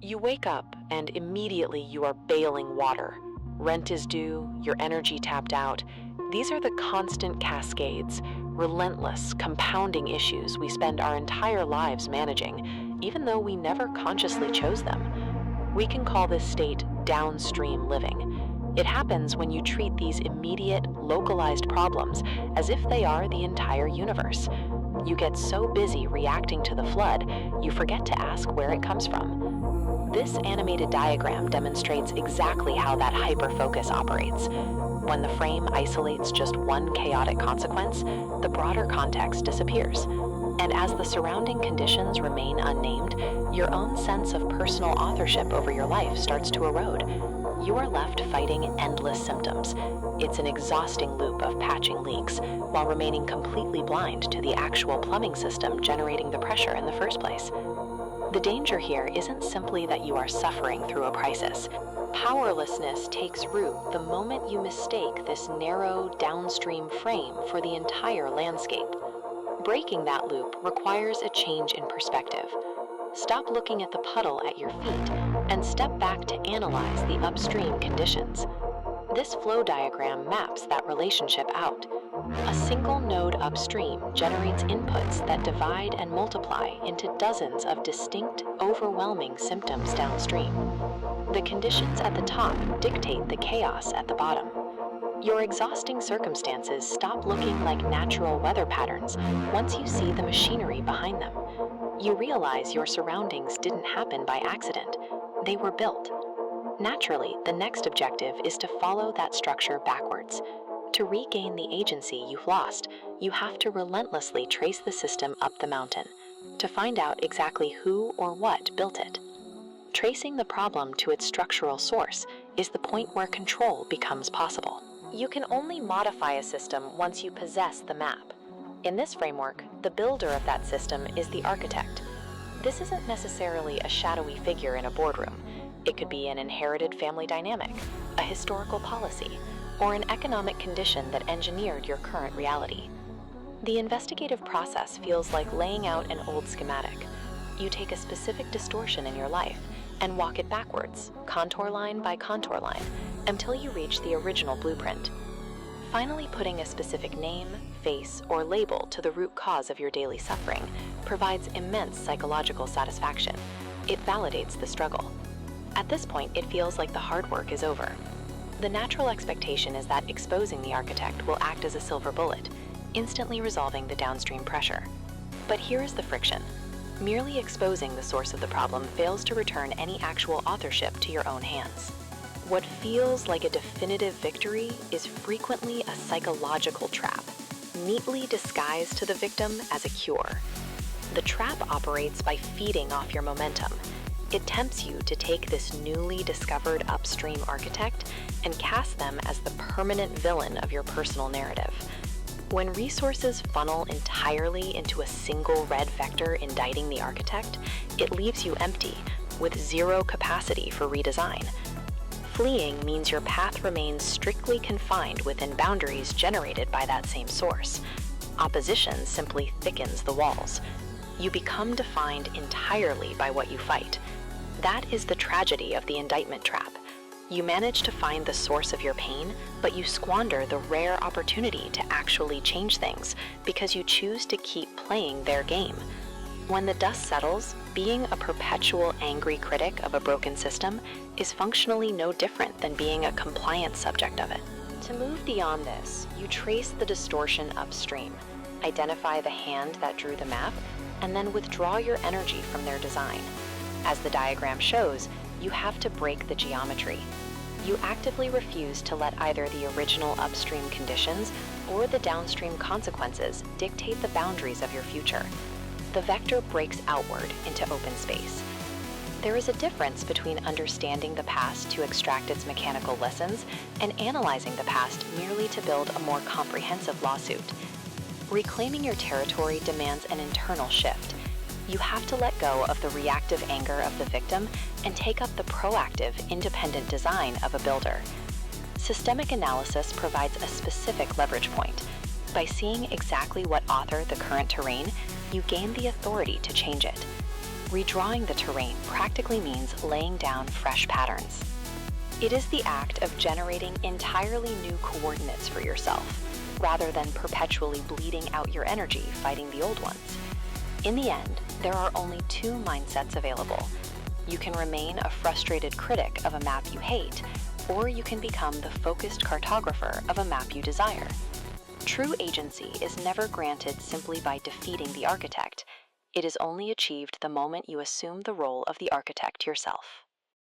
You wake up and immediately you are bailing water. Rent is due, your energy tapped out. These are the constant cascades, relentless, compounding issues we spend our entire lives managing, even though we never consciously chose them. We can call this state downstream living. It happens when you treat these immediate, localized problems as if they are the entire universe. You get so busy reacting to the flood, you forget to ask where it comes from. This animated diagram demonstrates exactly how that hyperfocus operates. When the frame isolates just one chaotic consequence, the broader context disappears. And as the surrounding conditions remain unnamed, your own sense of personal authorship over your life starts to erode. You are left fighting endless symptoms. It's an exhausting loop of patching leaks, while remaining completely blind to the actual plumbing system generating the pressure in the first place. The danger here isn't simply that you are suffering through a crisis. Powerlessness takes root the moment you mistake this narrow, downstream frame for the entire landscape. Breaking that loop requires a change in perspective. Stop looking at the puddle at your feet and step back to analyze the upstream conditions. This flow diagram maps that relationship out. A single node upstream generates inputs that divide and multiply into dozens of distinct, overwhelming symptoms downstream. The conditions at the top dictate the chaos at the bottom. Your exhausting circumstances stop looking like natural weather patterns once you see the machinery behind them. You realize your surroundings didn't happen by accident. They were built. Naturally, the next objective is to follow that structure backwards. To regain the agency you've lost, you have to relentlessly trace the system up the mountain to find out exactly who or what built it. Tracing the problem to its structural source is the point where control becomes possible. You can only modify a system once you possess the map. In this framework, the builder of that system is the architect. This isn't necessarily a shadowy figure in a boardroom. It could be an inherited family dynamic, a historical policy, or an economic condition that engineered your current reality. The investigative process feels like laying out an old schematic. You take a specific distortion in your life and walk it backwards, contour line by contour line, until you reach the original blueprint. Finally, putting a specific name, face, or label to the root cause of your daily suffering provides immense psychological satisfaction. It validates the struggle. At this point, it feels like the hard work is over. The natural expectation is that exposing the architect will act as a silver bullet, instantly resolving the downstream pressure. But here is the friction. Merely exposing the source of the problem fails to return any actual authorship to your own hands. What feels like a definitive victory is frequently a psychological trap, neatly disguised to the victim as a cure. The trap operates by feeding off your momentum. It tempts you to take this newly discovered upstream architect and cast them as the permanent villain of your personal narrative. When resources funnel entirely into a single red vector indicting the architect, it leaves you empty, with zero capacity for redesign. Fleeing means your path remains strictly confined within boundaries generated by that same source. Opposition simply thickens the walls. You become defined entirely by what you fight. That is the tragedy of the indictment trap. You manage to find the source of your pain, but you squander the rare opportunity to actually change things because you choose to keep playing their game. When the dust settles, being a perpetual angry critic of a broken system is functionally no different than being a compliant subject of it. To move beyond this, you trace the distortion upstream, identify the hand that drew the map, and then withdraw your energy from their design. As the diagram shows, you have to break the geometry. You actively refuse to let either the original upstream conditions or the downstream consequences dictate the boundaries of your future. The vector breaks outward into open space. There is a difference between understanding the past to extract its mechanical lessons and analyzing the past merely to build a more comprehensive lawsuit. Reclaiming your territory demands an internal shift. You have to let go of the reactive anger of the victim and take up the proactive, independent design of a builder. Systemic analysis provides a specific leverage point. By seeing exactly what authored the current terrain, you gain the authority to change it. Redrawing the terrain practically means laying down fresh patterns. It is the act of generating entirely new coordinates for yourself, rather than perpetually bleeding out your energy fighting the old ones. In the end, there are only two mindsets available. You can remain a frustrated critic of a map you hate, or you can become the focused cartographer of a map you desire. True agency is never granted simply by defeating the architect. It is only achieved the moment you assume the role of the architect yourself.